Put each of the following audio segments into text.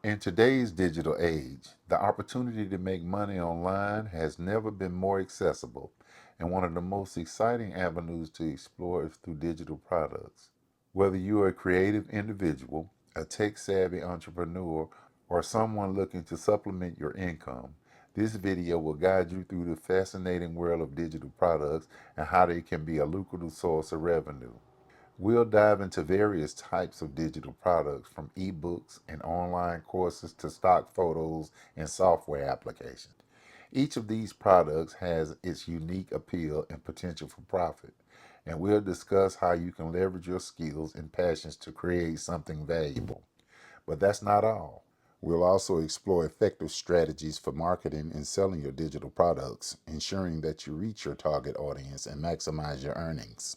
In today's digital age, the opportunity to make money online has never been more accessible, and one of the most exciting avenues to explore is through digital products. Whether you are a creative individual, a tech savvy entrepreneur, or someone looking to supplement your income, this video will guide you through the fascinating world of digital products and how they can be a lucrative source of revenue. We'll dive into various types of digital products from ebooks and online courses to stock photos and software applications. Each of these products has its unique appeal and potential for profit, and we'll discuss how you can leverage your skills and passions to create something valuable. But that's not all. We'll also explore effective strategies for marketing and selling your digital products, ensuring that you reach your target audience and maximize your earnings.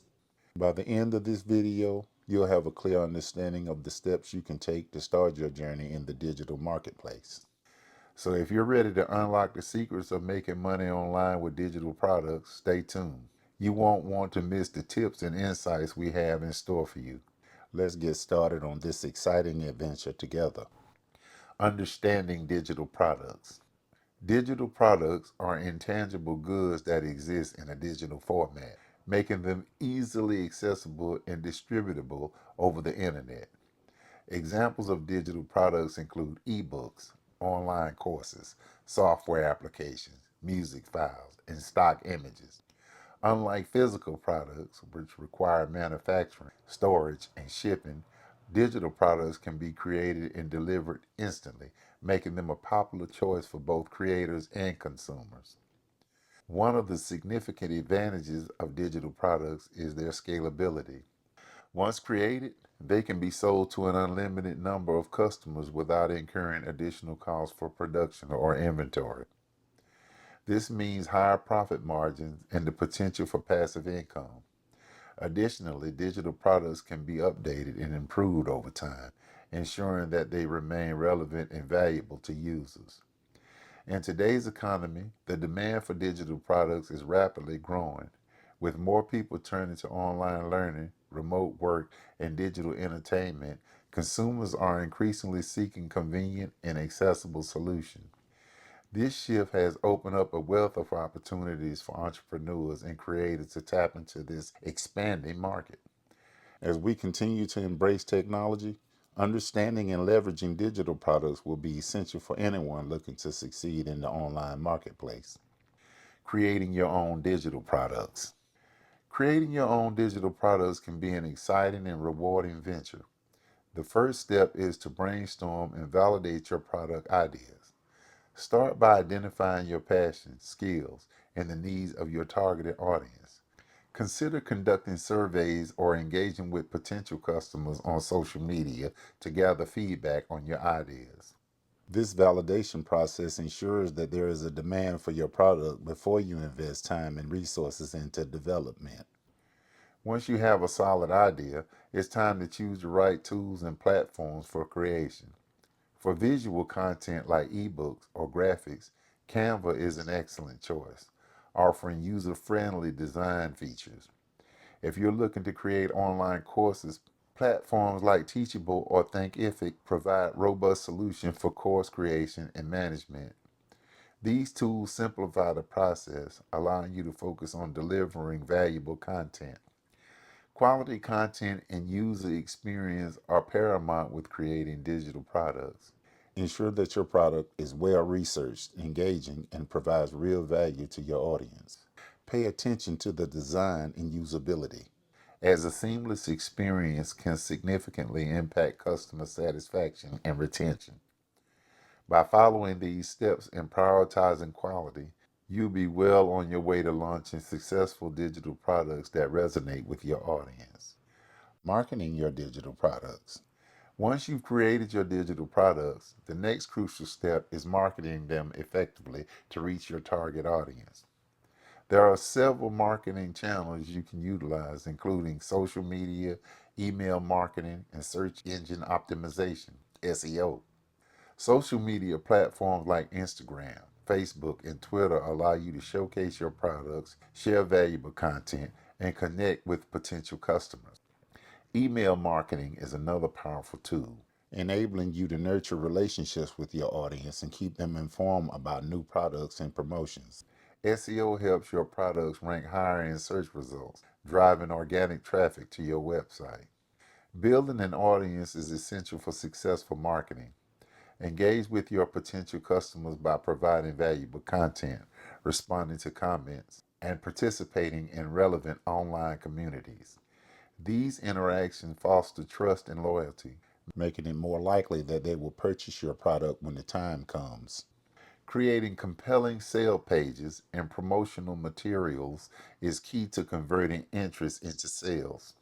By the end of this video, you'll have a clear understanding of the steps you can take to start your journey in the digital marketplace. So if you're ready to unlock the secrets of making money online with digital products, stay tuned. You won't want to miss the tips and insights we have in store for you. Let's get started on this exciting adventure together. Understanding digital products. Digital products are intangible goods that exist in a digital format, making them easily accessible and distributable over the internet. Examples of digital products include ebooks, online courses, software applications, music files, and stock images. Unlike physical products, which require manufacturing, storage, and shipping, digital products can be created and delivered instantly, making them a popular choice for both creators and consumers. One of the significant advantages of digital products is their scalability. Once created, they can be sold to an unlimited number of customers without incurring additional costs for production or inventory. This means higher profit margins and the potential for passive income. Additionally, digital products can be updated and improved over time, ensuring that they remain relevant and valuable to users. In today's economy, the demand for digital products is rapidly growing. With more people turning to online learning, remote work, and digital entertainment, consumers are increasingly seeking convenient and accessible solutions. This shift has opened up a wealth of opportunities for entrepreneurs and creators to tap into this expanding market. As we continue to embrace technology, understanding and leveraging digital products will be essential for anyone looking to succeed in the online marketplace. Creating your own digital products. Creating your own digital products can be an exciting and rewarding venture. The first step is to brainstorm and validate your product ideas. Start by identifying your passions, skills, and the needs of your targeted audience. Consider conducting surveys or engaging with potential customers on social media to gather feedback on your ideas. This validation process ensures that there is a demand for your product before you invest time and resources into development. Once you have a solid idea, it's time to choose the right tools and platforms for creation. For visual content like ebooks or graphics, Canva is an excellent choice, offering user-friendly design features. If you're looking to create online courses, platforms like Teachable or Thinkific provide robust solutions for course creation and management. These tools simplify the process, allowing you to focus on delivering valuable content. Quality content and user experience are paramount with creating digital products. Ensure that your product is well researched, engaging, and provides real value to your audience. Pay attention to the design and usability, as a seamless experience can significantly impact customer satisfaction and retention. By following these steps and prioritizing quality, you'll be well on your way to launching successful digital products that resonate with your audience. Marketing your digital products. Once you've created your digital products, the next crucial step is marketing them effectively to reach your target audience. There are several marketing channels you can utilize, including social media, email marketing, and search engine optimization, SEO. Social media platforms like Instagram, Facebook, and Twitter allow you to showcase your products, share valuable content, and connect with potential customers. Email marketing is another powerful tool. enabling you to nurture relationships with your audience and keep them informed about new products and promotions. SEO helps your products rank higher in search results, driving organic traffic to your website. Building an audience is essential for successful marketing. Engage with your potential customers by providing valuable content, responding to comments, and participating in relevant online communities. These interactions foster trust and loyalty, making it more likely that they will purchase your product when the time comes. Creating compelling sale pages and promotional materials is key to converting interest into sales.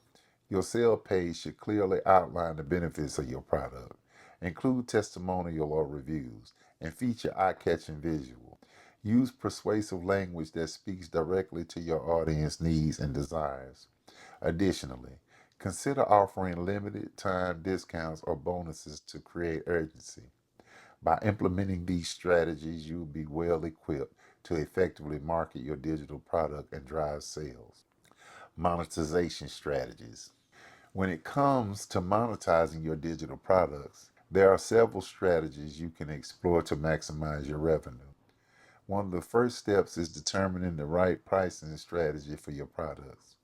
Your sale page should clearly outline the benefits of your product, include testimonial or reviews, and feature eye-catching visual. Use persuasive language that speaks directly to your audience needs and desires. Additionally, consider offering limited time discounts or bonuses to create urgency. By implementing these strategies, you'll be well equipped to effectively market your digital product and drive sales. Monetization strategies. When it comes to monetizing your digital products, there are several strategies you can explore to maximize your revenue. One of the first steps is determining the right pricing strategy for your products.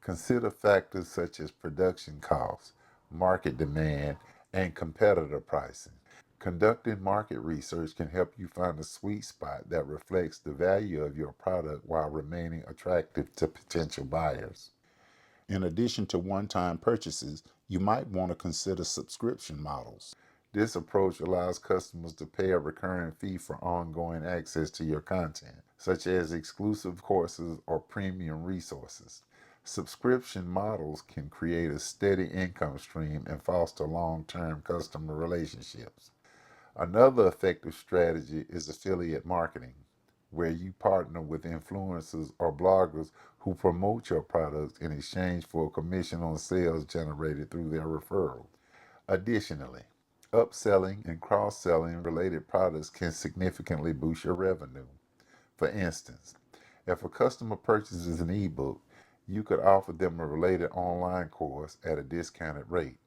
Consider factors such as production costs, market demand, and competitor pricing. Conducting market research can help you find a sweet spot that reflects the value of your product while remaining attractive to potential buyers. In addition to one-time purchases, you might want to consider subscription models. This approach allows customers to pay a recurring fee for ongoing access to your content, such as exclusive courses or premium resources. Subscription models can create a steady income stream and foster long-term customer relationships. Another effective strategy is affiliate marketing, where you partner with influencers or bloggers who promote your products in exchange for a commission on sales generated through their referral. Additionally, upselling and cross selling related products can significantly boost your revenue. For instance, if a customer purchases an ebook, you could offer them a related online course at a discounted rate.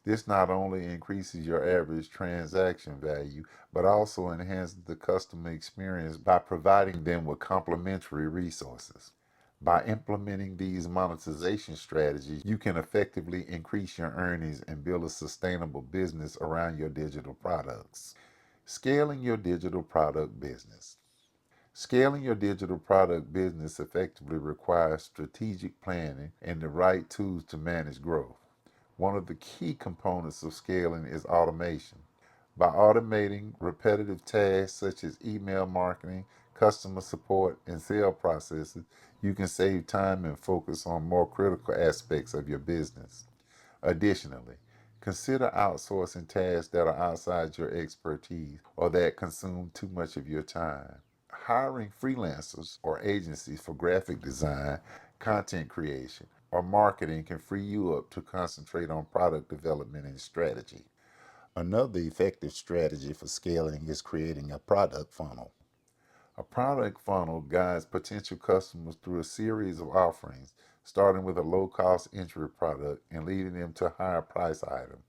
This not only increases your average transaction value, but also enhances the customer experience by providing them with complementary resources. By implementing these monetization strategies, you can effectively increase your earnings and build a sustainable business around your digital products. Scaling your digital product business. Scaling your digital product business effectively requires strategic planning and the right tools to manage growth. One of the key components of scaling is automation. By automating repetitive tasks such as email marketing, customer support, and sales processes, you can save time and focus on more critical aspects of your business. Additionally, consider outsourcing tasks that are outside your expertise or that consume too much of your time. Hiring freelancers or agencies for graphic design, content creation, or marketing can free you up to concentrate on product development and strategy. Another effective strategy for scaling is creating a product funnel. A product funnel guides potential customers through a series of offerings, starting with a low-cost entry product and leading them to a higher price item.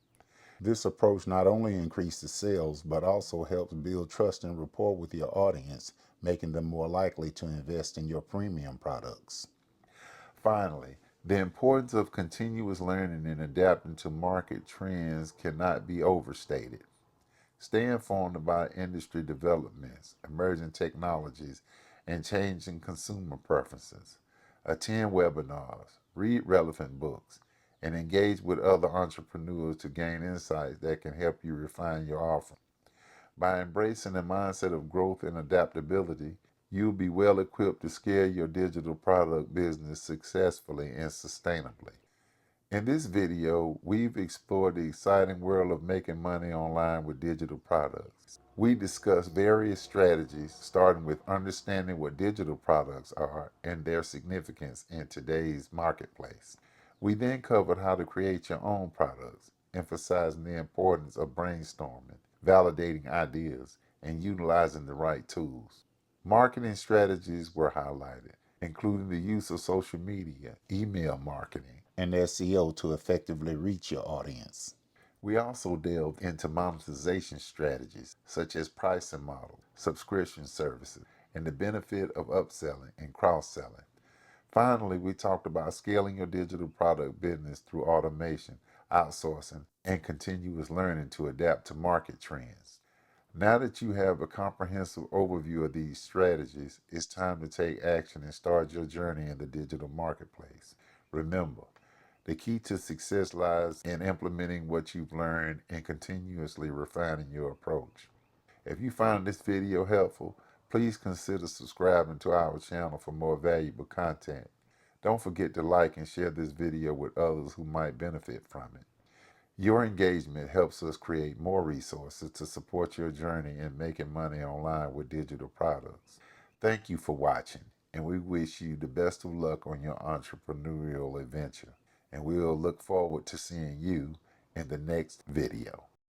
This approach not only increases sales, but also helps build trust and rapport with your audience, making them more likely to invest in your premium products. Finally, the importance of continuous learning and adapting to market trends cannot be overstated. Stay informed about industry developments, emerging technologies, and changing consumer preferences. Attend webinars, read relevant books, and engage with other entrepreneurs to gain insights that can help you refine your offering. By embracing a mindset of growth and adaptability, you'll be well equipped to scale your digital product business successfully and sustainably. In this video, we've explored the exciting world of making money online with digital products. We discussed various strategies, starting with understanding what digital products are and their significance in today's marketplace. We then covered how to create your own products, emphasizing the importance of brainstorming, validating ideas, and utilizing the right tools. Marketing strategies were highlighted, including the use of social media, email marketing, and SEO to effectively reach your audience. We also delved into monetization strategies such as pricing models, subscription services, and the benefit of upselling and cross selling. Finally, we talked about scaling your digital product business through automation, outsourcing, and continuous learning to adapt to market trends. Now that you have a comprehensive overview of these strategies, it's time to take action and start your journey in the digital marketplace. Remember, the key to success lies in implementing what you've learned and continuously refining your approach. If you found this video helpful, please consider subscribing to our channel for more valuable content. Don't forget to like and share this video with others who might benefit from it. Your engagement helps us create more resources to support your journey in making money online with digital products. Thank you for watching, and we wish you the best of luck on your entrepreneurial adventure. And we'll look forward to seeing you in the next video.